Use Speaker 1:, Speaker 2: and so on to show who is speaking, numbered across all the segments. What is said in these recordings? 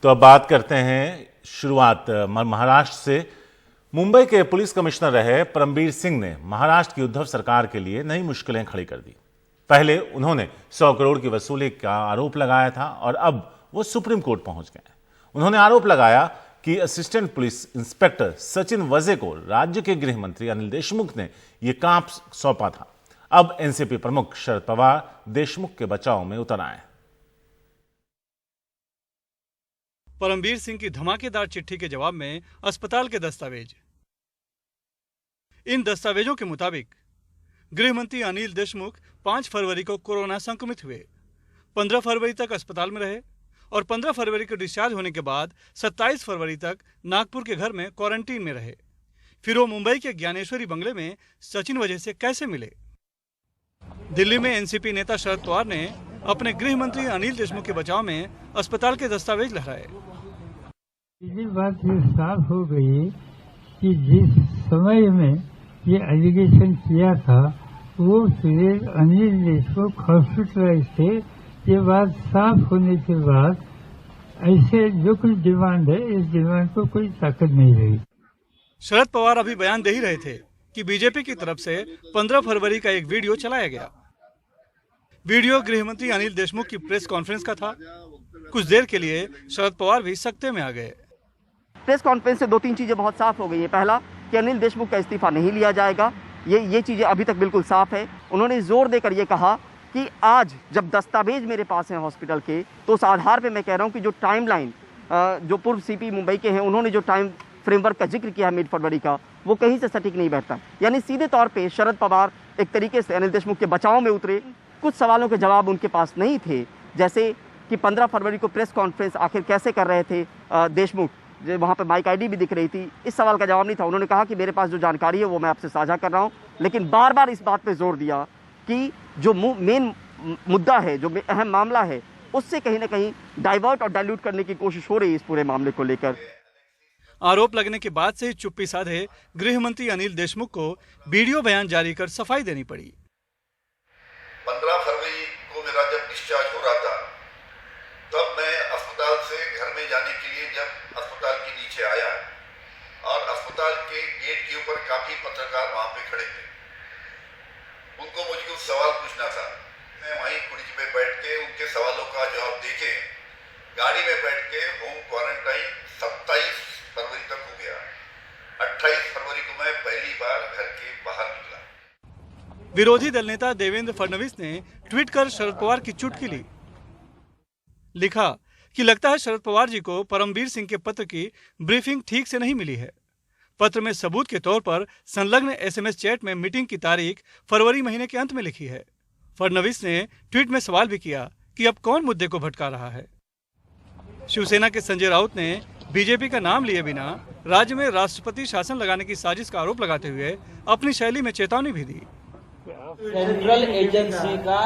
Speaker 1: तो अब बात करते हैं शुरुआत महाराष्ट्र से। मुंबई के पुलिस कमिश्नर रहे परमबीर सिंह ने महाराष्ट्र की उद्धव सरकार के लिए नई मुश्किलें खड़ी कर दी। पहले उन्होंने 100 करोड़ की वसूली का आरोप लगाया था और अब वो सुप्रीम कोर्ट पहुंच गए। उन्होंने आरोप लगाया कि असिस्टेंट पुलिस इंस्पेक्टर सचिन वजे को राज्य के गृह मंत्री अनिल देशमुख ने यह काम सौंपा था। अब एनसीपी प्रमुख शरद पवार देशमुख के बचाव में उतर आए।
Speaker 2: परमबीर सिंह की धमाकेदार चिट्ठी के जवाब में अस्पताल के दस्तावेज। इन दस्तावेजों के मुताबिक गृह मंत्री अनिल देशमुख 5 फरवरी को कोरोना संक्रमित हुए, 15 फरवरी तक अस्पताल में रहे और 15 फरवरी को डिस्चार्ज होने के बाद 27 फरवरी तक नागपुर के घर में क्वारंटीन में रहे। फिर वो मुंबई के ज्ञानेश्वरी बंगले में सचिन वजह से कैसे मिले? दिल्ली में एनसीपी नेता शरद पवार ने अपने गृह मंत्री अनिल देशमुख के बचाव में अस्पताल के दस्तावेज लहराए।
Speaker 3: ये बात ये साफ हो गई कि जिस समय में ये एलिगेशन किया था वो सिर्फ अनिल देशमुख हॉस्पिटलाइज थे। ये बात साफ होने के बाद ऐसे जो कुछ डिमांड है, इस डिमांड को कोई ताकत नहीं रही।
Speaker 2: शरद पवार अभी बयान दे ही रहे थे कि बीजेपी की तरफ से 15 फरवरी का एक वीडियो चलाया गया। वीडियो गृह मंत्री अनिल देशमुख की प्रेस कॉन्फ्रेंस का था। कुछ देर के लिए शरद पवार भी सकते में आ गए।
Speaker 4: प्रेस कॉन्फ्रेंस से 2-3 चीजें बहुत साफ हो गई है। पहला कि अनिल देशमुख का इस्तीफा नहीं लिया जाएगा, ये चीजें अभी तक बिल्कुल साफ है। उन्होंने जोर देकर ये कहा कि आज जब दस्तावेज मेरे पास हैं हॉस्पिटल के, तो उस आधार पे मैं कह रहा हूं कि जो टाइमलाइन जो पूर्व सीपी मुंबई के हैं उन्होंने जो टाइम फ्रेमवर्क का जिक्र किया मिड फरवरी का, वो कहीं से सटीक नहीं बैठता। यानी सीधे तौर पे शरद पवार एक तरीके से अनिल देशमुख के बचाव में उतरे। कुछ सवालों के जवाब उनके पास नहीं थे, जैसे कि 15 फरवरी को प्रेस कॉन्फ्रेंस आखिर कैसे कर रहे थे देशमुख, जो वहाँ पे माइक आईडी भी दिख रही थी। इस सवाल का जवाब नहीं था। उन्होंने कहा कि मेरे पास जो जानकारी है वो मैं आपसे साझा कर रहा हूँ, लेकिन बार बार इस बात पे जोर दिया कि जो मेन मुद्दा है, जो अहम मामला है, उससे कहीं ना कहीं डाइवर्ट और डाइल्यूट करने की कोशिश हो रही है इस पूरे मामले को लेकर।
Speaker 2: आरोप लगने के बाद से ही चुप्पी साधे गृह मंत्री अनिल देशमुख को वीडियो बयान जारी कर सफाई देनी पड़ी।
Speaker 5: 15 फरवरी को मेरा जब डिस्चार्ज हो रहा था, तब मैं अस्पताल से घर में जाने के लिए जब अस्पताल के नीचे आया और अस्पताल के गेट के ऊपर काफी पत्रकार वहां पे खड़े थे। उनको मुझे कुछ सवाल पूछना था। मैं वहीं कुर्सी पे बैठ के उनके सवालों का जवाब देके गाड़ी में बैठ के होम क्वारंटाइन 27 फरवरी तक हो गया। 28 फरवरी को मैं पहली बार घर के बाहर निकला।
Speaker 2: विरोधी दल नेता देवेंद्र फडणवीस ने ट्वीट कर शरद पवार की चुटकी ली। लिखा कि लगता है शरद पवार जी को परमबीर सिंह के पत्र की ब्रीफिंग ठीक से नहीं मिली है। पत्र में सबूत के तौर पर संलग्न एसएमएस चैट में मीटिंग की तारीख फरवरी महीने के अंत में लिखी है। फडणवीस ने ट्वीट में सवाल भी किया कि अब कौन मुद्दे को भटका रहा है। शिवसेना के संजय राउत ने बीजेपी का नाम लिए बिना राज्य में राष्ट्रपति शासन लगाने की साजिश का आरोप लगाते हुए अपनी शैली में चेतावनी भी दी।
Speaker 6: सेंट्रल एजेंसी का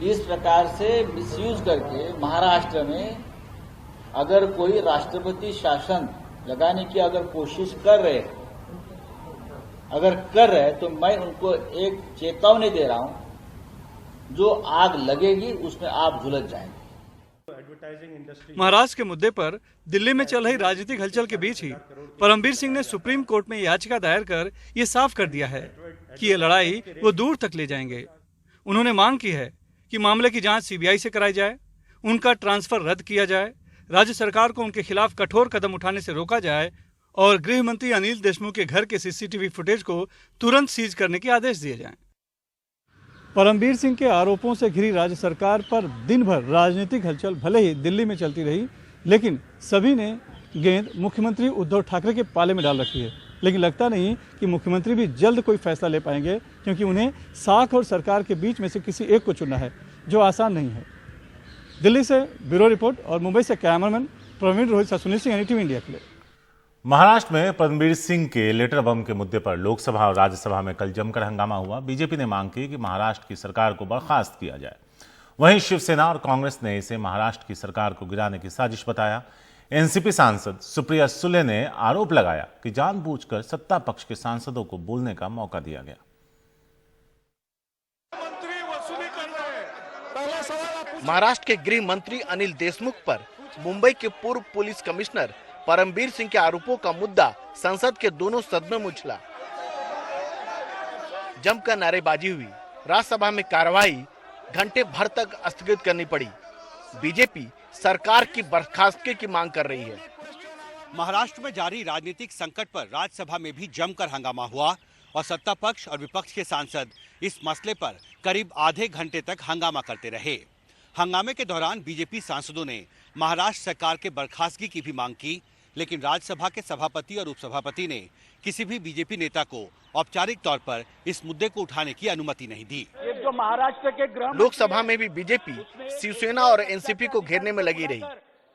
Speaker 6: इस प्रकार से मिसयूज करके महाराष्ट्र में अगर कोई राष्ट्रपति शासन लगाने की अगर कोशिश कर रहे तो मैं उनको एक चेतावनी दे रहा हूं, जो आग लगेगी उसमें आप झुलस जाएंगे।
Speaker 2: महाराष्ट्र के मुद्दे पर दिल्ली में चल रही राजनीतिक हलचल के बीच ही परमबीर सिंह ने सुप्रीम कोर्ट में याचिका दायर कर ये साफ कर दिया है कि ये लड़ाई वो दूर तक ले जाएंगे। उन्होंने मांग की है कि मामले की जांच सीबीआई से कराई जाए, उनका ट्रांसफर रद्द किया जाए, राज्य सरकार को उनके खिलाफ कठोर कदम उठाने से रोका जाए और गृह मंत्री अनिल देशमुख के घर के सीसीटीवी फुटेज को तुरंत सीज करने के आदेश दिए जाएं। परमबीर सिंह के आरोपों से घिरी राज्य सरकार पर दिन भर राजनीतिक हलचल भले ही दिल्ली में चलती रही, लेकिन सभी ने गेंद मुख्यमंत्री उद्धव ठाकरे के पाले में डाल रखी है। लेकिन लगता नहीं कि मुख्यमंत्री भी जल्द कोई फैसला ले पाएंगे, क्योंकि उन्हें साख और सरकार के बीच में से किसी एक को चुनना है, जो आसान नहीं है। दिल्ली से ब्यूरो रिपोर्ट और मुंबई से cameraman Praveen Rohit Sunil Singh, NDTV India के लिए।
Speaker 1: महाराष्ट्र में परमबीर सिंह के लेटर बम के मुद्दे पर लोकसभा और राज्यसभा में कल जमकर हंगामा हुआ। बीजेपी ने मांग की कि महाराष्ट्र की सरकार को बर्खास्त किया जाए। वहीं शिवसेना और कांग्रेस ने इसे महाराष्ट्र की सरकार को गिराने की साजिश बताया। एनसीपी सांसद सुप्रिया सुले ने आरोप लगाया कि जानबूझकर सत्ता पक्ष के सांसदों को बोलने का मौका दिया गया।
Speaker 7: महाराष्ट्र के गृह मंत्री अनिल देशमुख पर मुंबई के पूर्व पुलिस कमिश्नर परमबीर सिंह के आरोपों का मुद्दा संसद के दोनों सदनों में उछला। जमकर नारेबाजी हुई। राज्यसभा में कार्रवाई घंटे भर तक स्थगित करनी पड़ी। बीजेपी सरकार की बर्खास्तगी की मांग कर रही है।
Speaker 8: महाराष्ट्र में जारी राजनीतिक संकट पर राज्यसभा में भी जमकर हंगामा हुआ और सत्ता पक्ष और विपक्ष के सांसद इस मसले पर करीब आधे घंटे तक हंगामा करते रहे। हंगामे के दौरान बीजेपी सांसदों ने महाराष्ट्र सरकार के बर्खास्तगी की भी मांग की, लेकिन राज्यसभा के सभापति और उपसभापति ने किसी भी बीजेपी नेता को औपचारिक तौर पर इस मुद्दे को उठाने की अनुमति नहीं दी।
Speaker 9: जो महाराष्ट्र के
Speaker 7: लोकसभा में भी बीजेपी शिवसेना और एनसीपी को घेरने में लगी रही।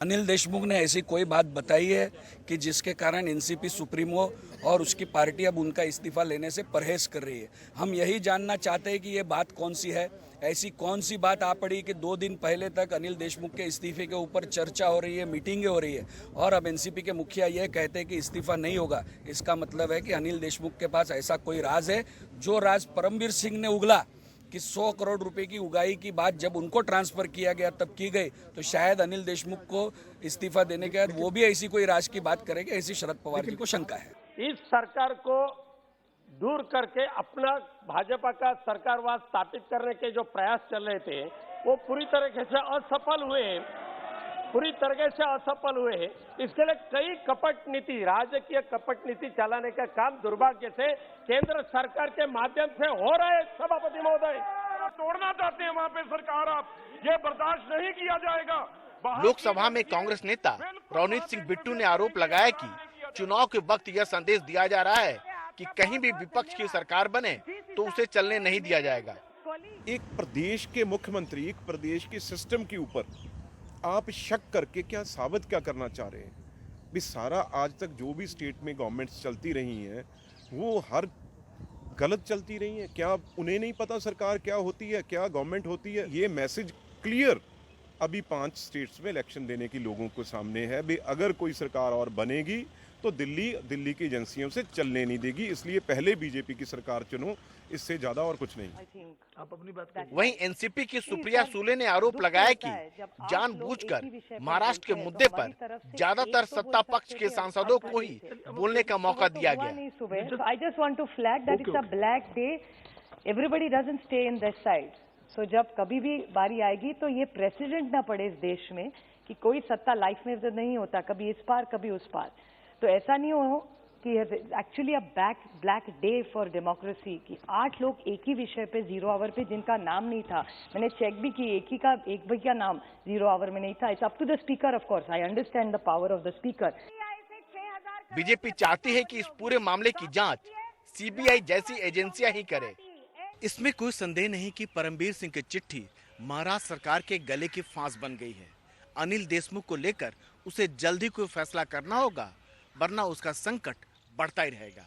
Speaker 10: अनिल देशमुख ने ऐसी कोई बात बताई है कि जिसके कारण एनसीपी सुप्रीमो और उसकी पार्टी अब उनका इस्तीफा लेने से परहेज कर रही है। हम यही जानना चाहते हैं कि ये बात कौन सी है, ऐसी कौन सी बात आ पड़ी कि 2 दिन पहले तक अनिल देशमुख के इस्तीफे के ऊपर चर्चा हो रही है, मीटिंगें हो रही है और अब एनसीपी के मुखिया ये कहते हैं कि इस्तीफा नहीं होगा। इसका मतलब है कि अनिल देशमुख के पास ऐसा कोई राज है, जो राज परमबीर सिंह ने उगला कि 100 करोड़ रुपए की उगाही की बात जब उनको ट्रांसफर किया गया तब की गई, तो शायद अनिल देशमुख को इस्तीफा देने के बाद वो भी ऐसी कोई राज की बात करेंगे, ऐसी शरद पवार जी को शंका है।
Speaker 9: इस सरकार को दूर करके अपना भाजपा का सरकारवाद स्थापित करने के जो प्रयास चल रहे थे वो पूरी तरीके से असफल हुए। इसके लिए कई कपट नीति, राजकीय कपट नीति चलाने का काम दुर्भाग्य से केंद्र सरकार के माध्यम से हो रहा है। सभापति महोदय, तोड़ना चाहते हैं वहाँ पे सरकार, आप ये बर्दाश्त नहीं किया जाएगा।
Speaker 7: लोकसभा में कांग्रेस नेता रवनीत सिंह बिट्टू ने आरोप लगाया कि चुनाव के वक्त यह संदेश दिया जा रहा है कि कहीं भी विपक्ष की सरकार बने तो उसे चलने नहीं दिया जाएगा।
Speaker 11: एक प्रदेश के मुख्यमंत्री, एक प्रदेश के सिस्टम के ऊपर आप शक करके क्या साबित क्या करना चाह रहे हैं? भी सारा आज तक जो भी स्टेट में गवर्नमेंट्स चलती रही हैं वो हर गलत चलती रही हैं। क्या उन्हें नहीं पता सरकार क्या होती है, क्या गवर्नमेंट होती है? ये मैसेज क्लियर अभी 5 स्टेट्स में इलेक्शन देने की लोगों को सामने है। भी अगर कोई सरकार और बनेगी तो दिल्ली की एजेंसियों से चलने नहीं देगी, इसलिए पहले बीजेपी की सरकार चुनो, इससे ज्यादा और कुछ नहीं।
Speaker 9: आप अपनी बात
Speaker 7: वहीं एनसीपी की सुप्रिया सुले ने आरोप लगाया कि जानबूझकर महाराष्ट्र के मुद्दे पर ज्यादातर सत्ता पक्ष के सांसदों को ही बोलने का मौका दिया गया।
Speaker 12: I just want to flag that it's a black day. Everybody doesn't stay in their side. So जब कभी भी बारी आएगी तो ये प्रेसिडेंट ना पड़े इस देश में कि कोई सत्ता लाइफ में तो नहीं होता, कभी इस पार कभी उस पार। तो ऐसा नहीं हो कि actually a black day for democracy कि 8 लोग एक ही विषय पे 0 आवर पे जिनका नाम नहीं था, मैंने चेक भी की, एक भी का नाम 0 आवर में नहीं था। It's up to the speaker, of course I understand the power of the speaker.
Speaker 7: BJP चाहती है कि इस पूरे मामले की जांच सीबीआई जैसी एजेंसियां ही करे। इसमें कोई संदेह नहीं कि परमबीर सिंह की चिट्ठी महाराष्ट्र सरकार के गले की फांस बन गई है। अनिल देशमुख को लेकर उसे जल्दी कोई फैसला करना होगा, वरना उसका संकट बढ़ता ही रहेगा।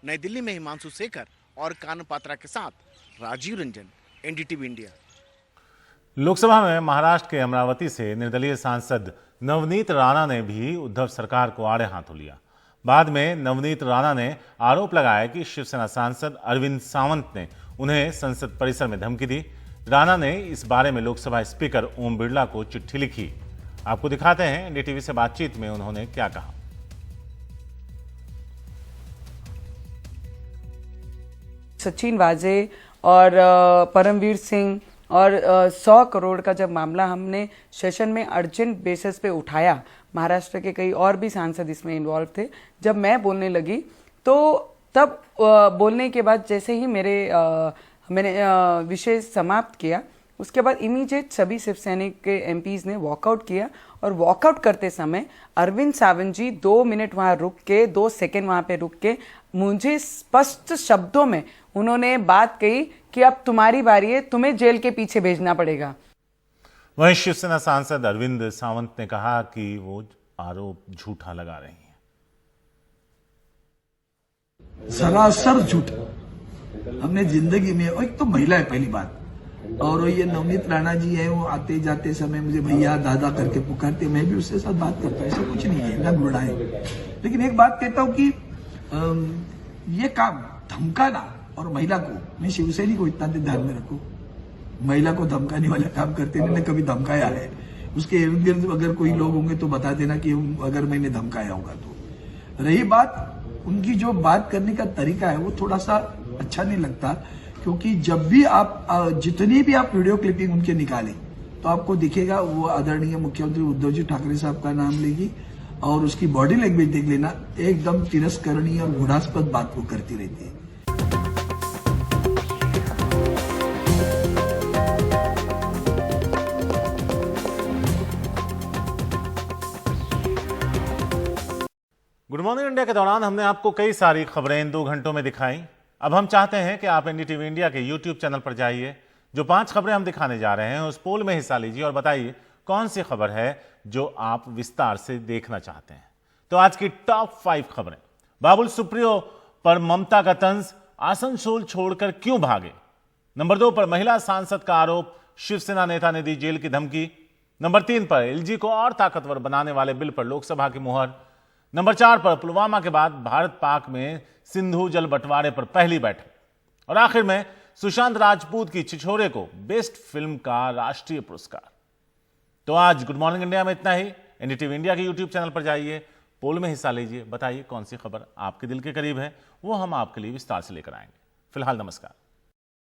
Speaker 7: नई दिल्ली में हिमांशु शेखर और कानन पात्रा के साथ राजीव रंजन, एनडीटीवी इंडिया।
Speaker 1: लोकसभा में महाराष्ट्र के अमरावती से निर्दलीय सांसद नवनीत राणा ने भी उद्धव सरकार को आड़े हाथों लिया। बाद में नवनीत राणा ने आरोप लगाया कि शिवसेना सांसद अरविंद सावंत ने उन्हें संसद परिसर में धमकी दी। राणा ने इस बारे में लोकसभा स्पीकर ओम बिरला को चिट्ठी लिखी। आपको दिखाते हैं एनडीटीवी से बातचीत में उन्होंने क्या कहा।
Speaker 13: सचिन वाजे और परमवीर सिंह और 100 करोड़ का जब मामला हमने सेशन में अर्जेंट बेसिस पे उठाया, महाराष्ट्र के कई और भी सांसद इसमें इन्वॉल्व थे। जब मैं बोलने लगी तो तब बोलने के बाद जैसे ही मैंने विषय समाप्त किया, उसके बाद इमीडिएट सभी शिवसैनिक के एमपीज ने वॉकआउट किया और वॉकआउट करते समय अरविंद सावंत जी 2 मिनट वहां रुक के 2 सेकंड वहां पे रुक के मुझे स्पष्ट शब्दों में उन्होंने बात कही कि अब तुम्हारी बारी है, तुम्हें जेल के पीछे भेजना पड़ेगा।
Speaker 1: वहीं शिवसेना सांसद अरविंद सावंत ने कहा कि वो आरोप झूठा लगा रही हैं।
Speaker 14: सरासर झूठ। हमने जिंदगी में, एक तो महिला है पहली बात, और ये नवनीत राणा जी है, वो आते जाते समय मुझे भैया दादा करके पुकारते, मैं भी उसके साथ बात करता हूँ, ऐसा कुछ नहीं है, ना गुड़ा है। लेकिन एक बात कहता हूँ कि ये काम धमकाना और महिला को, मैं शिवसेनी को इतना ध्यान में रखू, महिला को धमकाने वाला काम करते, मैंने कभी धमकाया है उसके इर्द गिर्द अगर कोई लोग होंगे तो बता देना कि अगर मैंने धमकाया होगा तो। रही बात उनकी जो बात करने का तरीका है वो थोड़ा सा अच्छा नहीं लगता, क्योंकि जब भी आप जितनी भी आप वीडियो क्लिपिंग उनके निकालें तो आपको दिखेगा वो आदरणीय मुख्यमंत्री उद्धव जी ठाकरे साहब का नाम लेगी और उसकी बॉडी लैंग्वेज देख लेना, एकदम तिरस्करणीय और घृणास्पद बात वो करती रहती है।
Speaker 1: गुड मॉर्निंग इंडिया के दौरान हमने आपको कई सारी खबरें इन 2 घंटों में दिखाई। अब हम चाहते हैं कि आप एनडीटीवी इंडिया के यूट्यूब चैनल पर जाइए, जो 5 खबरें हम दिखाने जा रहे हैं उस पोल में हिस्सा लीजिए और बताइए कौन सी खबर है जो आप विस्तार से देखना चाहते हैं। तो आज की टॉप 5 खबरें। बाबुल सुप्रियो पर ममता का तंज, आसनसोल छोड़कर क्यों भागे। नंबर 2 पर महिला सांसद का आरोप, शिवसेना नेता ने दी जेल की धमकी। नंबर 3 पर एलजी को और ताकतवर बनाने वाले बिल पर लोकसभा की मुहर। नंबर 4 पर पुलवामा के बाद भारत पाक में सिंधु जल बंटवारे पर पहली बैठक। और आखिर में सुशांत राजपूत की छिछोरे को बेस्ट फिल्म का राष्ट्रीय पुरस्कार। तो आज गुड मॉर्निंग इंडिया में इतना ही। एनडीटीवी इंडिया के यूट्यूब चैनल पर जाइए, पोल में हिस्सा लीजिए, बताइए कौन सी खबर आपके दिल के करीब है, वो हम आपके लिए विस्तार से लेकर आएंगे। फिलहाल नमस्कार।